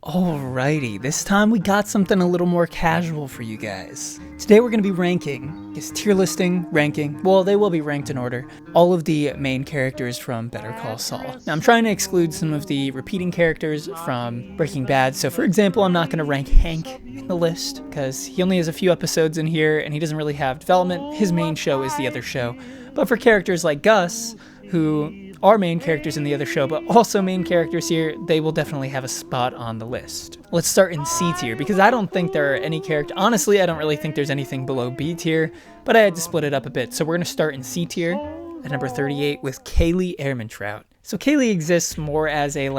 Alrighty, this time we got something a little more casual for you guys. Today we're going to be ranking, tier listing, ranking, well they will be ranked in order, all of the main characters from Better Call Saul. Now I'm trying to exclude some of the repeating characters from Breaking Bad, so for example I'm not going to rank Hank in the list, because he only has a few episodes in here and he doesn't really have development. His main show is the other show. But for characters like Gus, who are main characters in the other show, but also main characters here, they will definitely have a spot on the list. Let's start in C tier, because I don't think there are any honestly, I don't really think there's anything below B tier, but I had to split it up a bit. So we're going to start in C tier at number 38 with Kaylee Ehrmantraut. So Kaylee exists more as a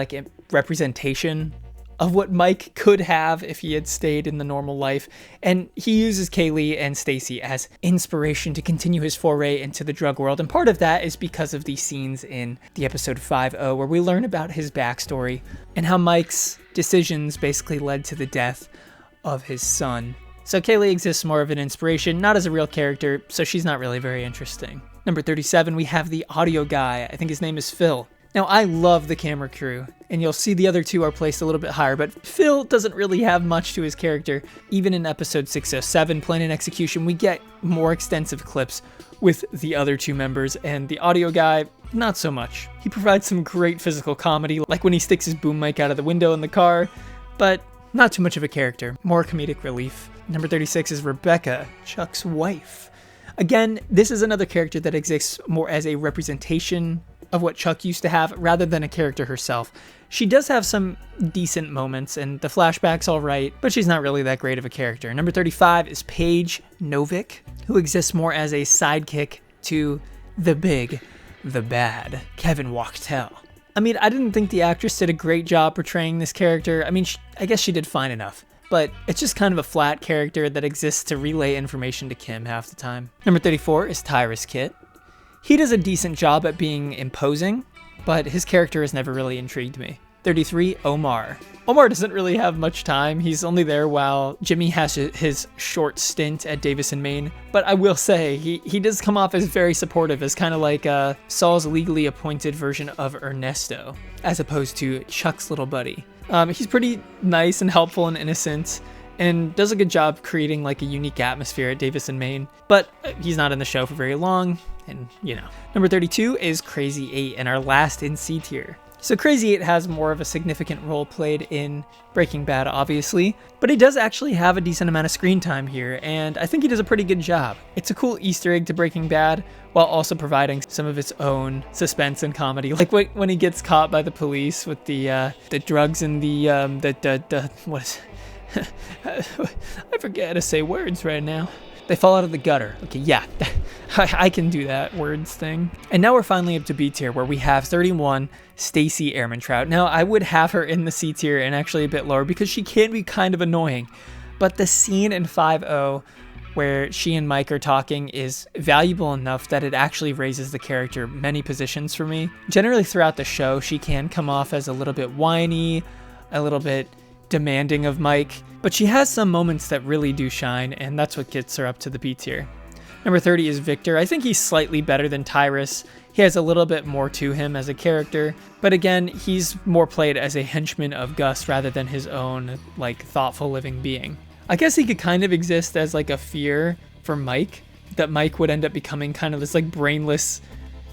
representation of what Mike could have if he had stayed in the normal life, and he uses Kaylee and Stacy as inspiration to continue his foray into the drug world, and part of that is because of the scenes in the episode 5-0 where we learn about his backstory and how Mike's decisions basically led to the death of his son. So Kaylee exists more of an inspiration, not as a real character, so she's not really very interesting. Number 37, we have the audio guy. I think his name is Phil. Now, I love the camera crew, and you'll see the other two are placed a little bit higher, but Phil doesn't really have much to his character. Even in episode 607, Plan and Execution, we get more extensive clips with the other two members, and the audio guy, not so much. He provides some great physical comedy, like when he sticks his boom mic out of the window in the car, but not too much of a character, more comedic relief. Number 36 is Rebecca, Chuck's wife. Again, this is another character that exists more as a representation of what Chuck used to have rather than a character herself. She does have some decent moments and the flashback's all right, but she's not really that great of a character. Number 35 is Paige Novick, who exists more as a sidekick to the big, the bad, Kevin Wachtel. I mean, I didn't think the actress did a great job portraying this character. I mean, I guess she did fine enough, but it's just kind of a flat character that exists to relay information to Kim half the time. Number 34 is Tyrus Kitt. He does a decent job at being imposing, but his character has never really intrigued me. 33, Omar. Omar doesn't really have much time. He's only there while Jimmy has his short stint at Davis and Maine. But I will say, he does come off as very supportive, as kind of like Saul's legally appointed version of Ernesto, as opposed to Chuck's little buddy. He's pretty nice and helpful and innocent, and does a good job creating like a unique atmosphere at Davis and Maine, but he's not in the show for very long, and you know. Number 32 is Crazy 8, and our last in C tier. So Crazy 8 has more of a significant role played in Breaking Bad, obviously, but he does actually have a decent amount of screen time here, and I think he does a pretty good job. It's a cool Easter egg to Breaking Bad, while also providing some of its own suspense and comedy, like when he gets caught by the police with the drugs and what is I forget how to say words right now. They fall out of the gutter. Okay, yeah, I can do that words thing. And now we're finally up to B tier, where we have 31, Stacey Ehrmantraut. Now, I would have her in the C tier and actually a bit lower because she can be kind of annoying. But the scene in 5-0 where she and Mike are talking is valuable enough that it actually raises the character many positions for me. Generally throughout the show, she can come off as a little bit whiny, a little bit demanding of Mike, but she has some moments that really do shine, and that's what gets her up to the B tier. Number 30 is Victor. I think he's slightly better than Tyrus. He has a little bit more to him as a character, but again, he's more played as a henchman of Gus rather than his own, thoughtful living being. I guess he could kind of exist as a fear for Mike, that Mike would end up becoming kind of this brainless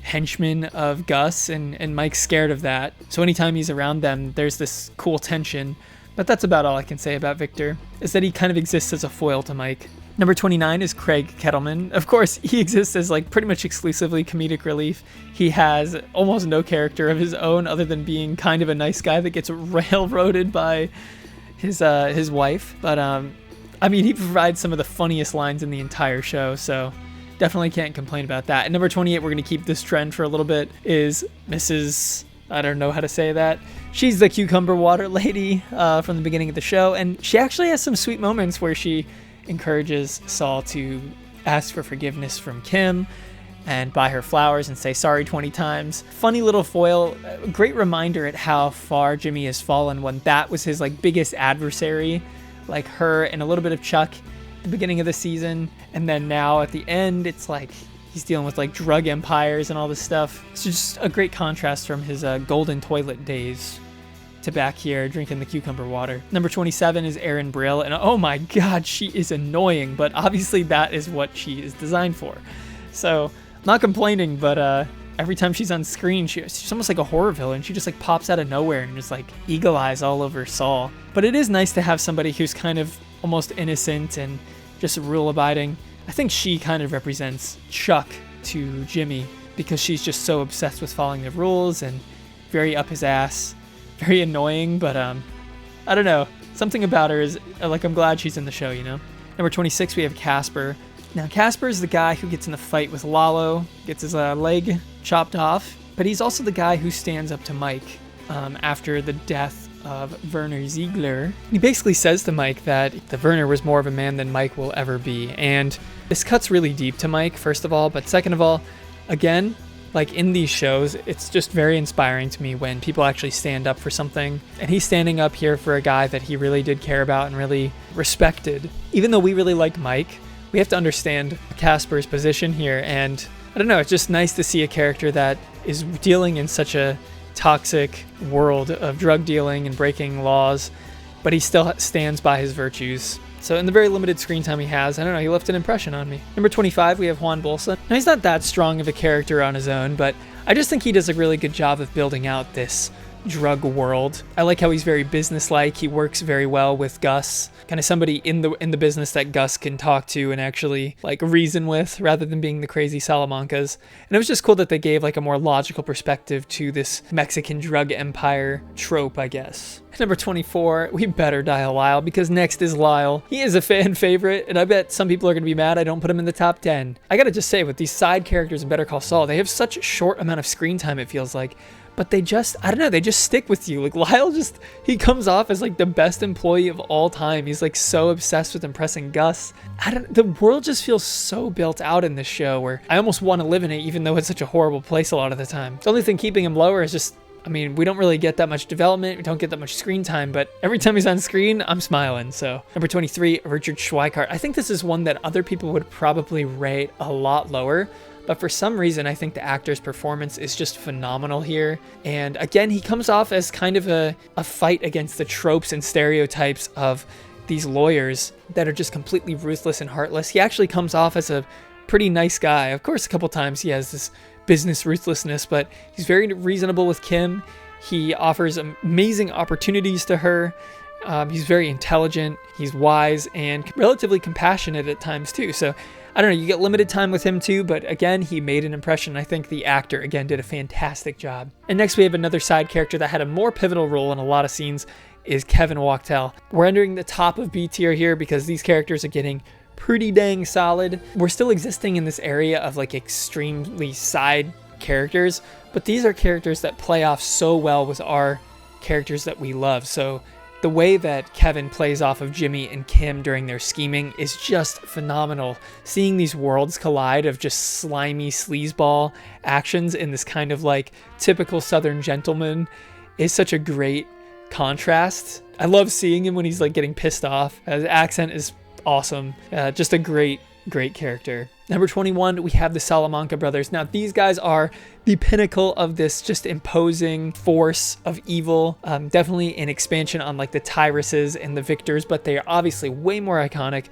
henchman of Gus, and Mike's scared of that. So anytime he's around them, there's this cool tension. But that's about all I can say about Victor, is that he kind of exists as a foil to Mike. Number 29 is Craig Kettleman. Of course, he exists as pretty much exclusively comedic relief. He has almost no character of his own other than being kind of a nice guy that gets railroaded by his wife. But I mean, he provides some of the funniest lines in the entire show, so definitely can't complain about that. And number 28, we're going to keep this trend for a little bit, is Mrs. I don't know how to say that. She's the cucumber water lady from the beginning of the show, and she actually has some sweet moments where she encourages Saul to ask for forgiveness from Kim and buy her flowers and say sorry 20 times. Funny little foil, great reminder at how far Jimmy has fallen when that was his biggest adversary, like her and a little bit of Chuck at the beginning of the season, and then now at the end it's he's dealing with drug empires and all this stuff. It's just a great contrast from his golden toilet days. to back here drinking the cucumber water. Number 27 is Erin Brill, and oh my god, she is annoying, but obviously that is what she is designed for. So, I'm not complaining, but every time she's on screen, she's almost like a horror villain. She just like pops out of nowhere and just like eagle eyes all over Saul. But it is nice to have somebody who's kind of almost innocent and just rule abiding. I think she kind of represents Chuck to Jimmy because she's just so obsessed with following the rules and very up his ass, very annoying, but I don't know. Something about her is like, I'm glad she's in the show, you know? Number 26, we have Casper. Now, Casper is the guy who gets in a fight with Lalo, gets his leg chopped off, but he's also the guy who stands up to Mike after the death of Werner Ziegler. He basically says to Mike that the Werner was more of a man than Mike will ever be, and this cuts really deep to Mike, first of all, but second of all, again, like in these shows, it's just very inspiring to me when people actually stand up for something, and he's standing up here for a guy that he really did care about and really respected. Even though we really like Mike, we have to understand Casper's position here, and I don't know, it's just nice to see a character that is dealing in such a toxic world of drug dealing and breaking laws, but he still stands by his virtues. So in the very limited screen time he has, I don't know, he left an impression on me. Number 25, we have Juan Bolsa. Now, he's not that strong of a character on his own, but I just think he does a really good job of building out this drug world. I like how he's very businesslike. He works very well with Gus, kind of somebody in the business that Gus can talk to and actually like reason with, rather than being the crazy Salamancas. And it was just cool that they gave like a more logical perspective to this Mexican drug empire trope, I guess. Number 24, we better dial Lyle, because next is Lyle. He is a fan favorite, and I bet some people are going to be mad I don't put him in the top 10. I gotta just say, with these side characters in Better Call Saul, they have such a short amount of screen time, it feels like. But they just, I don't know, they just stick with you. Like Lyle just, he comes off as like the best employee of all time. He's like so obsessed with impressing Gus. The world just feels so built out in this show where I almost want to live in it, even though it's such a horrible place a lot of the time. The only thing keeping him lower is just, I mean, we don't really get that much development. We don't get that much screen time, but every time he's on screen, I'm smiling. So number 23, Richard Schweikart. I think this is one that other people would probably rate a lot lower. But for some reason, I think the actor's performance is just phenomenal here. And again, he comes off as kind of a fight against the tropes and stereotypes of these lawyers that are just completely ruthless and heartless. He actually comes off as a pretty nice guy. Of course, a couple times he has this business ruthlessness, but he's very reasonable with Kim. He offers amazing opportunities to her. He's very intelligent, he's wise, and relatively compassionate at times too. So I don't know, you get limited time with him too, but again, he made an impression. I think the actor, again, did a fantastic job. And next we have another side character that had a more pivotal role in a lot of scenes, is Kevin Wachtel. We're entering the top of B tier here because these characters are getting pretty dang solid. We're still existing in this area of like extremely side characters, but these are characters that play off so well with our characters that we love. So the way that Kevin plays off of Jimmy and Kim during their scheming is just phenomenal. Seeing these worlds collide of just slimy sleazeball actions in this kind of like typical Southern gentleman is such a great contrast. I love seeing him when he's like getting pissed off. His accent is awesome. Just a great character. Number 21, we have the Salamanca brothers. Now, these guys are the pinnacle of this just imposing force of evil. Definitely an expansion on like the Tyruses and the Victors, but they are obviously way more iconic.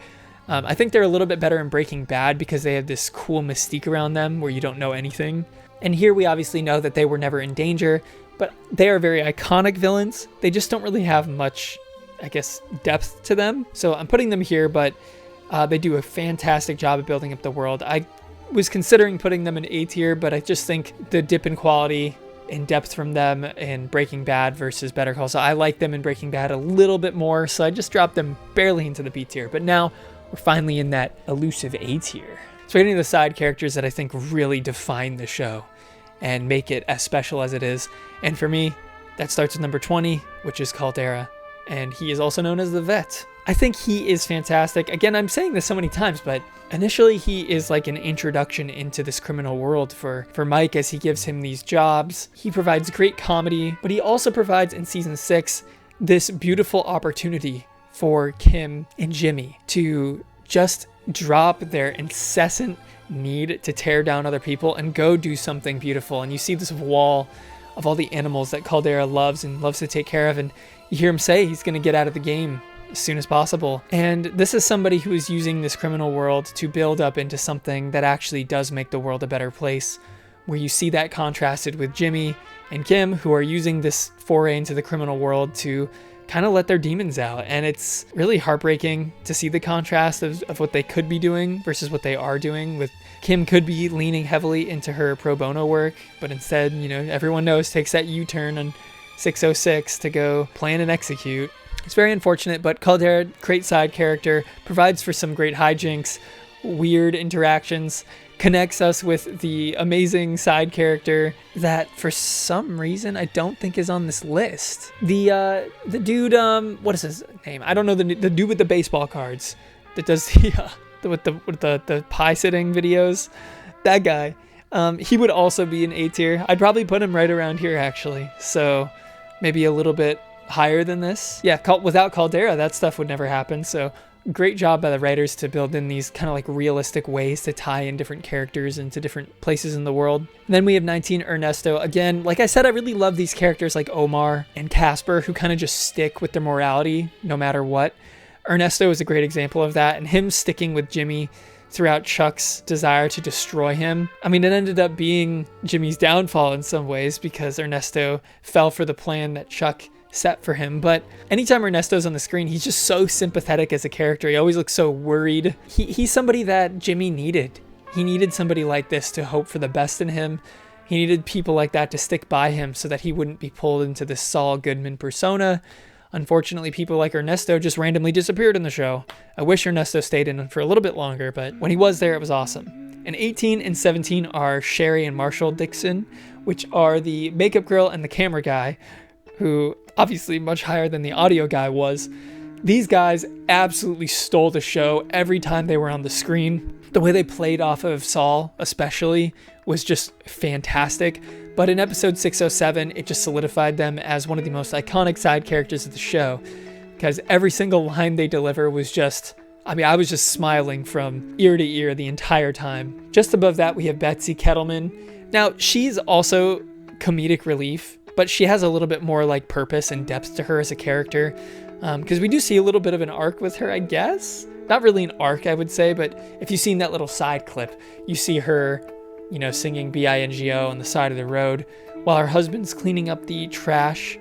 I think they're a little bit better in Breaking Bad because they have this cool mystique around them where you don't know anything. And here we obviously know that they were never in danger, but they are very iconic villains. They just don't really have much, I guess, depth to them. So I'm putting them here, but they do a fantastic job of building up the world. I was considering putting them in A tier, but I just think the dip in quality and depth from them in Breaking Bad versus Better Call Saul, I like them in Breaking Bad a little bit more, so I just dropped them barely into the B tier. But now we're finally in that elusive A tier. So we're getting the side characters that I think really define the show and make it as special as it is. And for me, that starts with number 20, which is Caldera. And he is also known as the Vet. I think he is fantastic. Again, I'm saying this so many times, but initially he is like an introduction into this criminal world for Mike as he gives him these jobs. He provides great comedy, but he also provides in season 6 this beautiful opportunity for Kim and Jimmy to just drop their incessant need to tear down other people and go do something beautiful. And you see this wall of all the animals that Caldera loves and loves to take care of. And you hear him say he's going to get out of the game as soon as possible. And this is somebody who is using this criminal world to build up into something that actually does make the world a better place, where you see that contrasted with Jimmy and Kim, who are using this foray into the criminal world to kind of let their demons out. And it's really heartbreaking to see the contrast of what they could be doing versus what they are doing. With Kim could be leaning heavily into her pro bono work, but instead, everyone knows, takes that U-turn on 606 to go plan and execute. It's very unfortunate, but Caldera, great side character, provides for some great hijinks, weird interactions, connects us with the amazing side character that for some reason I don't think is on this list. The dude, what is his name? I don't know, the dude with the baseball cards that does the pie sitting videos. That guy. He would also be an A tier. I'd probably put him right around here actually. So maybe a little bit higher than this. Yeah, without Caldera, that stuff would never happen. So great job by the writers to build in these kind of like realistic ways to tie in different characters into different places in the world. And then we have 19, Ernesto. Again, like I said, I really love these characters like Omar and Casper, who kind of just stick with their morality no matter what. Ernesto is a great example of that, and him sticking with Jimmy throughout Chuck's desire to destroy him. I mean, it ended up being Jimmy's downfall in some ways because Ernesto fell for the plan that Chuck set for him. But anytime Ernesto's on the screen, he's just so sympathetic as a character. He always looks so worried. He's somebody that Jimmy needed. He needed somebody like this to hope for the best in him. He needed people like that to stick by him so that he wouldn't be pulled into this Saul Goodman persona. Unfortunately, people like Ernesto just randomly disappeared in the show. I wish Ernesto stayed in for a little bit longer, but when he was there, it was awesome. And 18 and 17 are Sherry and Marshall Dixon, which are the makeup girl and the camera guy, who obviously much higher than the audio guy was. These guys absolutely stole the show every time they were on the screen. The way they played off of Saul, especially, was just fantastic. But in episode 607, it just solidified them as one of the most iconic side characters of the show, because every single line they deliver was just, I was just smiling from ear to ear the entire time. Just above that, we have Betsy Kettleman. Now, she's also comedic relief, but she has a little bit more like purpose and depth to her as a character, because we do see a little bit of an arc with her, I guess. Not really an arc, I would say, but if you've seen that little side clip, you see her, singing B-I-N-G-O on the side of the road while her husband's cleaning up the trash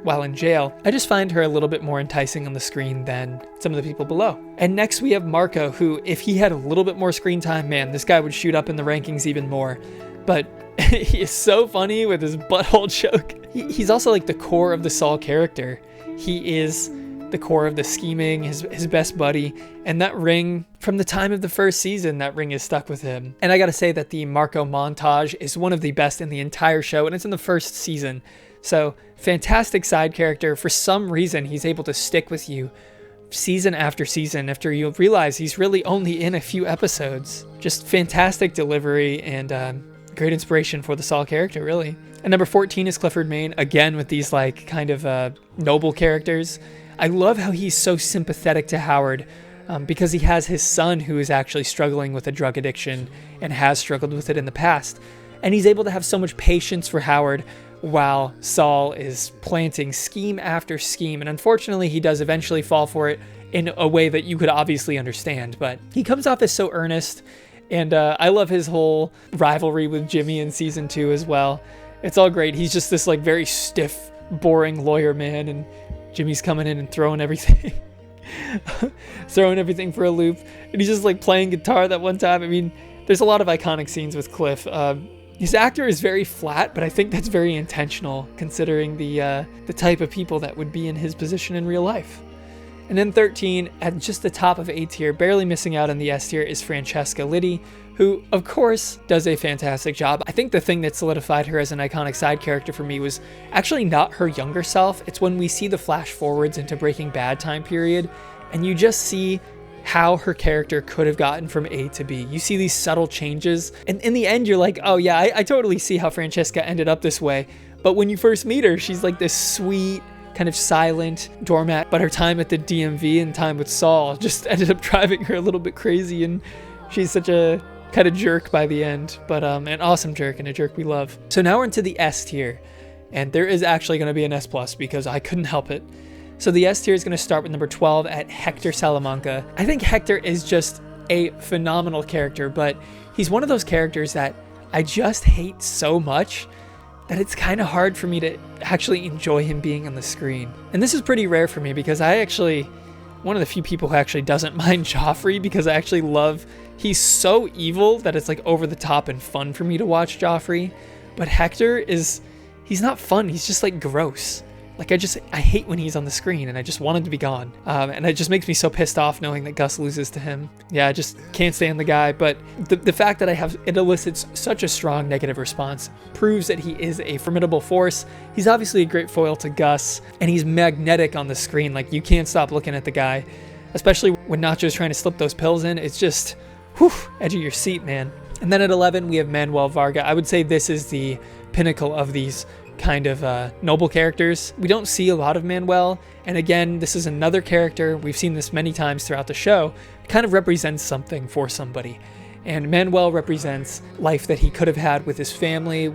while in jail. I just find her a little bit more enticing on the screen than some of the people below. And next we have Marco, who, if he had a little bit more screen time, man, this guy would shoot up in the rankings even more. But he is so funny with his butthole joke. He's also like the core of the Saul character. He is the core of the scheming, his best buddy, and that ring, from the time of the first season, that ring is stuck with him. And I gotta say that the Marco montage is one of the best in the entire show, and it's in the first season. So, fantastic side character. For some reason, he's able to stick with you season after season after you realize he's really only in a few episodes. Just fantastic delivery and great inspiration for the Saul character, really. And number 14 is Clifford Maine, again with these like kind of noble characters. I love how he's so sympathetic to Howard because he has his son who is actually struggling with a drug addiction and has struggled with it in the past. And he's able to have so much patience for Howard while Saul is planting scheme after scheme. And unfortunately, he does eventually fall for it in a way that you could obviously understand. But he comes off as so earnest. And I love his whole rivalry with Jimmy in season 2 as well. It's all great. He's just this like very stiff, boring lawyer man, and Jimmy's coming in and throwing everything for a loop. And he's just like playing guitar that one time. I mean, there's a lot of iconic scenes with Cliff. His actor is very flat, but I think that's very intentional considering the type of people that would be in his position in real life. And then 13, at just the top of A tier, barely missing out on the S tier, is Francesca Liddy, who, of course, does a fantastic job. I think the thing that solidified her as an iconic side character for me was actually not her younger self. It's when we see the flash forwards into Breaking Bad time period, and you just see how her character could have gotten from A to B. You see these subtle changes, and in the end, you're like, oh yeah, I totally see how Francesca ended up this way. But when you first meet her, she's like this sweet, kind of silent doormat, but her time at the DMV and time with Saul just ended up driving her a little bit crazy, and she's such a kind of jerk by the end, but an awesome jerk and a jerk we love. So now we're into the S tier, and there is actually going to be an S plus because I couldn't help it. So the S tier is going to start with number 12 at Hector Salamanca. I think Hector is just a phenomenal character, but he's one of those characters that I just hate so much that it's kind of hard for me to actually enjoy him being on the screen. And this is pretty rare for me because one of the few people who actually doesn't mind Joffrey, because I actually love, he's so evil that it's like over the top and fun for me to watch Joffrey. But Hector he's not fun, he's just like gross. Like I hate when he's on the screen and I just want him to be gone. And it just makes me so pissed off knowing that Gus loses to him. Yeah, I just can't stand the guy. But the fact that it elicits such a strong negative response proves that he is a formidable force. He's obviously a great foil to Gus, and he's magnetic on the screen. Like, you can't stop looking at the guy, especially when Nacho's trying to slip those pills in. It's just, edge of your seat, man. And then at 11, we have Manuel Varga. I would say this is the pinnacle of these kind of noble characters. We don't see a lot of Manuel, and again, this is another character, we've seen this many times throughout the show, kind of represents something for somebody. And Manuel represents life that he could have had with his family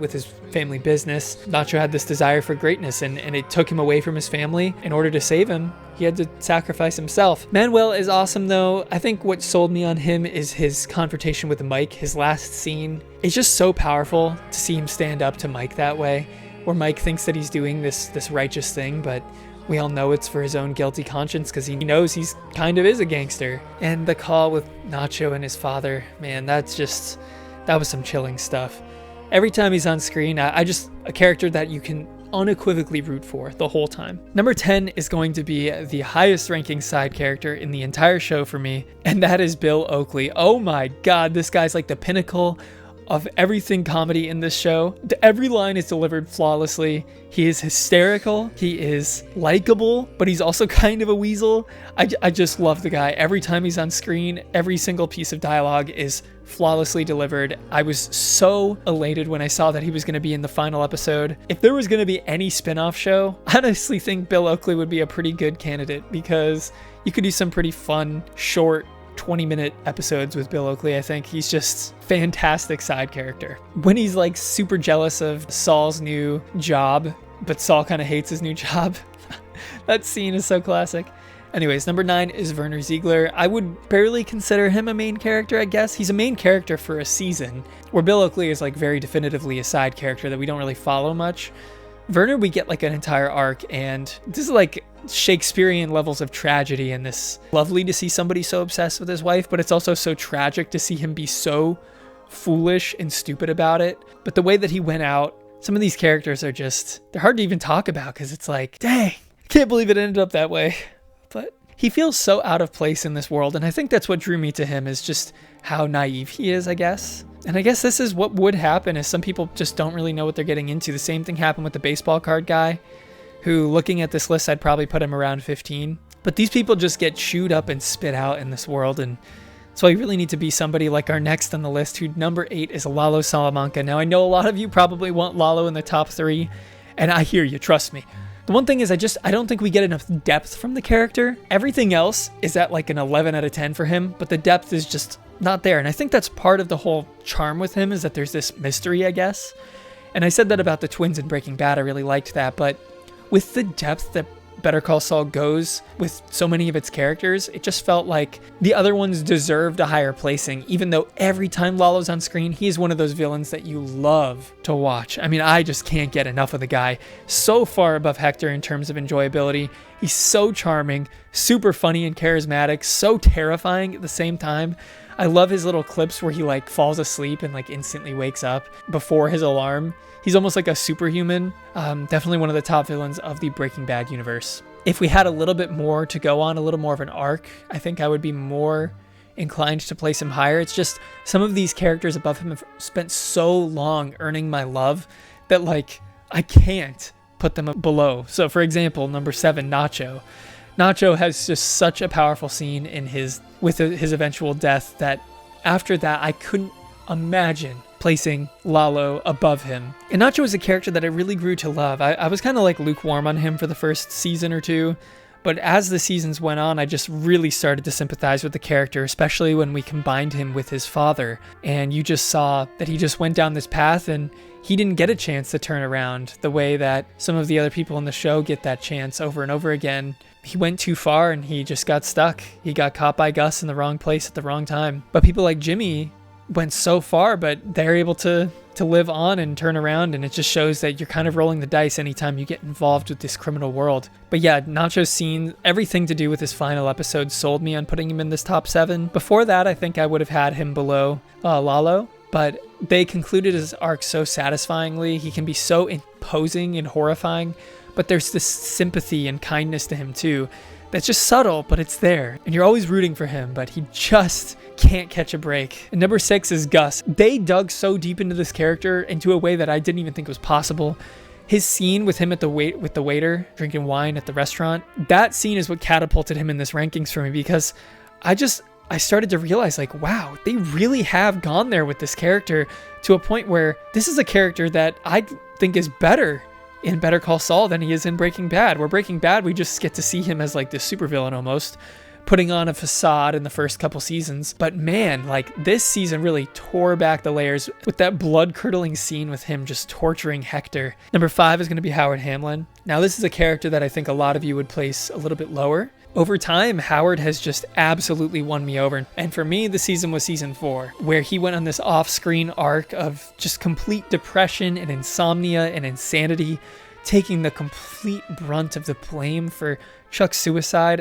business. Nacho had this desire for greatness, and it took him away from his family. In order to save him, he had to sacrifice himself. Manuel is awesome though. I think what sold me on him is his confrontation with Mike. His last scene, it's just so powerful to see him stand up to Mike that way, where Mike thinks that he's doing this righteous thing, but we all know it's for his own guilty conscience because he knows he's kind of is a gangster. And the call with Nacho and his father, man, that was some chilling stuff. Every time he's on screen, I just a character that you can unequivocally root for the whole time. Number 10 is going to be the highest ranking side character in the entire show for me, and that is Bill Oakley. Oh my god, this guy's like the pinnacle of everything comedy in this show. Every line is delivered flawlessly. He is hysterical. He is likable, but he's also kind of a weasel. I just love the guy. Every time he's on screen, every single piece of dialogue is flawlessly delivered. I was so elated when I saw that he was going to be in the final episode. If there was going to be any spin-off show, I honestly think Bill Oakley would be a pretty good candidate because you could do some pretty fun, short, 20-minute episodes with Bill Oakley. I think he's just fantastic side character. When he's like super jealous of Saul's new job, but Saul kind of hates his new job. That scene is so classic. Anyways, number 9 is Werner Ziegler. I would barely consider him a main character, I guess. He's a main character for a season, where Bill Oakley is like very definitively a side character that we don't really follow much. Werner, we get like an entire arc, and this is like Shakespearean levels of tragedy in this. Lovely to see somebody so obsessed with his wife, but it's also so tragic to see him be so foolish and stupid about it. But the way that he went out, some of these characters are just, they're hard to even talk about because it's like, dang, I can't believe it ended up that way. But he feels so out of place in this world, and I think that's what drew me to him, is just how naive he is, I guess. And I guess this is what would happen, is some people just don't really know what they're getting into. The same thing happened with the baseball card guy, who, looking at this list, I'd probably put him around 15. But these people just get chewed up and spit out in this world, and so I really need to be somebody like our next on the list, who number 8 is Lalo Salamanca. Now, I know a lot of you probably want Lalo in the top 3, and I hear you, trust me. The one thing is I don't think we get enough depth from the character. Everything else is at like an 11 out of 10 for him, but the depth is just not there. And I think that's part of the whole charm with him, is that there's this mystery, I guess. And I said that about the twins in Breaking Bad. I really liked that. But with the depth that Better Call Saul goes with so many of its characters, it just felt like the other ones deserved a higher placing, even though every time Lalo's on screen, he is one of those villains that you love to watch. I mean, I just can't get enough of the guy. So far above Hector in terms of enjoyability. He's so charming, super funny and charismatic, so terrifying at the same time. I love his little clips where he like falls asleep and like instantly wakes up before his alarm. He's almost like a superhuman. Definitely one of the top villains of the Breaking Bad universe. If we had a little bit more to go on, a little more of an arc, I think I would be more inclined to place him higher. It's just some of these characters above him have spent so long earning my love that like I can't put them below. So for example, number 7, Nacho. Nacho has just such a powerful scene in his eventual death that after that I couldn't imagine placing Lalo above him. And Nacho is a character that I really grew to love. I was kind of like lukewarm on him for the first season or two, But as the seasons went on, I just really started to sympathize with the character, especially when we combined him with his father. And you just saw that he just went down this path and he didn't get a chance to turn around the way that some of the other people in the show get that chance over and over again. He went too far and he just got stuck. He got caught by Gus in the wrong place at the wrong time. But people like Jimmy went so far, but they're able to live on and turn around, and it just shows that you're kind of rolling the dice anytime you get involved with this criminal world. But yeah, Nacho's scene, everything to do with his final episode sold me on putting him in this top 7. Before that, I think I would have had him below Lalo, but they concluded his arc so satisfyingly. He can be so imposing and horrifying, but there's this sympathy and kindness to him too that's just subtle, but it's there. And you're always rooting for him, but he just can't catch a break. And number 6 is Gus. They dug so deep into this character into a way that I didn't even think was possible. His scene with him at with the waiter drinking wine at the restaurant, that scene is what catapulted him in this rankings for me, because I started to realize, like, wow, they really have gone there with this character to a point where this is a character that I think is better in Better Call Saul than he is in Breaking Bad. Where Breaking Bad, we just get to see him as like this supervillain almost, putting on a facade in the first couple seasons. But man, like, this season really tore back the layers with that blood-curdling scene with him just torturing Hector. Number 5 is going to be Howard Hamlin. Now, this is a character that I think a lot of you would place a little bit lower. Over time, Howard has just absolutely won me over. And for me, the season was season 4, where he went on this off-screen arc of just complete depression and insomnia and insanity, taking the complete brunt of the blame for Chuck's suicide.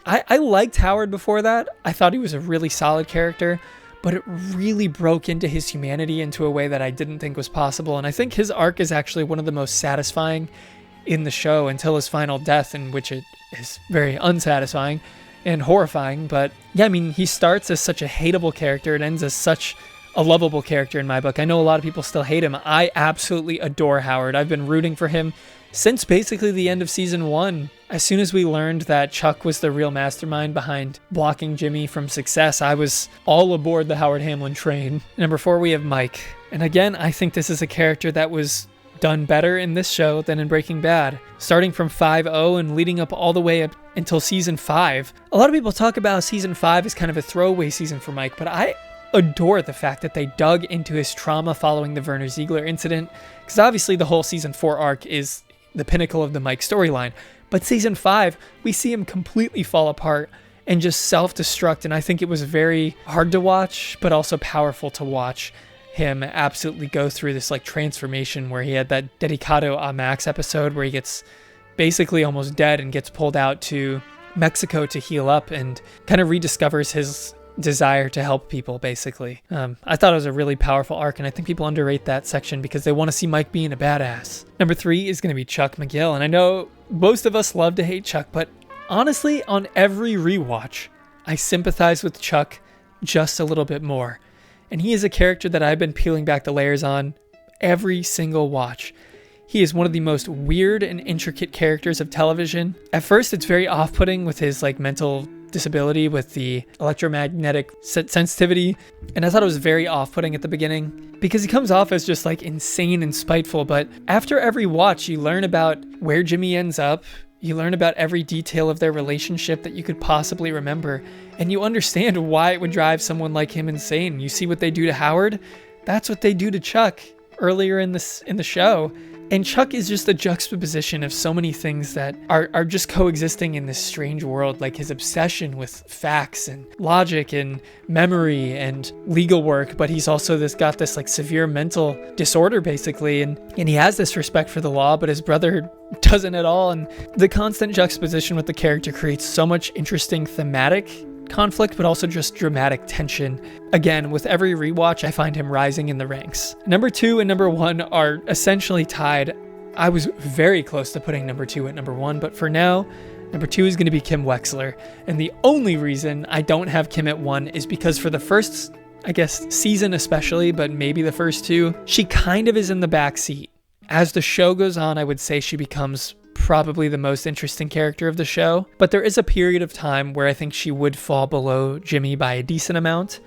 I liked Howard before that. I thought he was a really solid character, but it really broke into his humanity into a way that I didn't think was possible. And I think his arc is actually one of the most satisfying in the show until his final death, in which it is very unsatisfying and horrifying. But yeah, I mean, he starts as such a hateable character. It ends as such a lovable character in my book. I know a lot of people still hate him. I absolutely adore Howard. I've been rooting for him since basically the end of season 1. As soon as we learned that Chuck was the real mastermind behind blocking Jimmy from success, I was all aboard the Howard Hamlin train. Number 4, we have Mike. And again, I think this is a character that was done better in this show than in Breaking Bad. Starting from 5-0 and leading up all the way up until season 5. A lot of people talk about season 5 as kind of a throwaway season for Mike, but I adore the fact that they dug into his trauma following the Werner Ziegler incident, because obviously the whole season 4 arc is the pinnacle of the Mike storyline. But season 5, we see him completely fall apart and just self-destruct, and I think it was very hard to watch, but also powerful to watch him absolutely go through this like transformation, where he had that Dedicado a Max episode where he gets basically almost dead and gets pulled out to Mexico to heal up and kind of rediscovers his desire to help people, basically. I thought it was a really powerful arc, and I think people underrate that section because they want to see Mike being a badass. Number 3 is going to be Chuck McGill, and I know most of us love to hate Chuck, but honestly, on every rewatch, I sympathize with Chuck just a little bit more. And he is a character that I've been peeling back the layers on every single watch. He is one of the most weird and intricate characters of television. At first, it's very off-putting with his like mental disability with the electromagnetic sensitivity. And I thought it was very off-putting at the beginning because he comes off as just like insane and spiteful. But after every watch, you learn about where Jimmy ends up. You learn about every detail of their relationship that you could possibly remember, and you understand why it would drive someone like him insane. You see what they do to Howard, that's what they do to Chuck earlier in the show. And Chuck is just a juxtaposition of so many things that are just coexisting in this strange world, like his obsession with facts and logic and memory and legal work, but he's also got this like severe mental disorder basically, and he has this respect for the law, but his brother doesn't at all. And the constant juxtaposition with the character creates so much interesting thematic conflict, but also just dramatic tension. Again, with every rewatch, I find him rising in the ranks. Number 2 and number 1 are essentially tied. I was very close to putting number 2 at number 1, but for now, number 2 is going to be Kim Wexler. And the only reason I don't have Kim at 1 is because for the first, I guess, season especially, but maybe the first 2, she kind of is in the back seat. As the show goes on, I would say she becomes probably the most interesting character of the show, but there is a period of time where I think she would fall below Jimmy by a decent amount,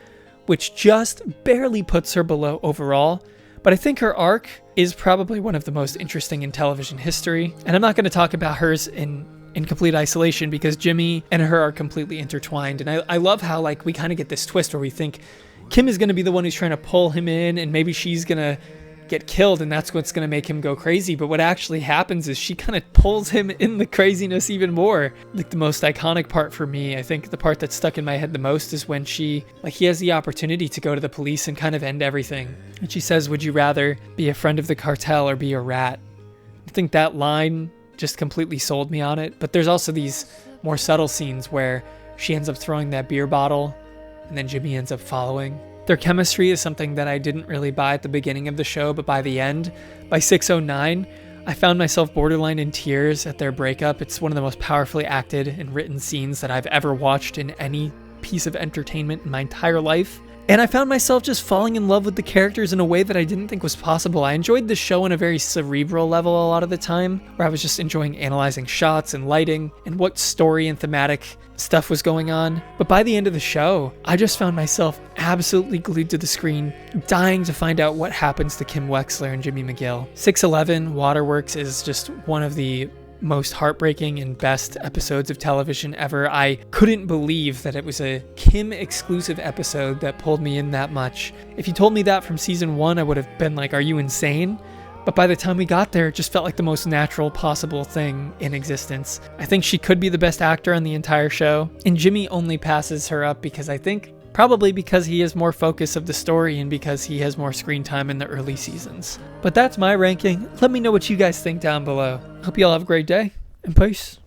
which just barely puts her below overall. But I think her arc is probably one of the most interesting in television history, and I'm not going to talk about hers in in complete isolation because Jimmy and her are completely intertwined. And I love how like we kind of get this twist where we think Kim is going to be the one who's trying to pull him in, and maybe she's going to get killed and that's what's going to make him go crazy. But what actually happens is she kind of pulls him in the craziness even more. Like the most iconic part for me, I think the part that stuck in my head the most is when he has the opportunity to go to the police and kind of end everything. And she says, "Would you rather be a friend of the cartel or be a rat?" I think that line just completely sold me on it. But there's also these more subtle scenes where she ends up throwing that beer bottle and then Jimmy ends up following. Their chemistry is something that I didn't really buy at the beginning of the show, but by the end, by 609, I found myself borderline in tears at their breakup. It's one of the most powerfully acted and written scenes that I've ever watched in any piece of entertainment in my entire life. And I found myself just falling in love with the characters in a way that I didn't think was possible. I enjoyed the show on a very cerebral level a lot of the time, where I was just enjoying analyzing shots and lighting and what story and thematic stuff was going on. But by the end of the show, I just found myself absolutely glued to the screen, dying to find out what happens to Kim Wexler and Jimmy McGill. 611 Waterworks is just one of the most heartbreaking and best episodes of television ever. I couldn't believe that it was a Kim exclusive episode that pulled me in that much. If you told me that from season 1, I would have been like, are you insane? But by the time we got there, it just felt like the most natural possible thing in existence. I think she could be the best actor on the entire show, and Jimmy only passes her up because probably because he is more focus of the story and because he has more screen time in the early seasons. But that's my ranking. Let me know what you guys think down below. Hope you all have a great day, and peace.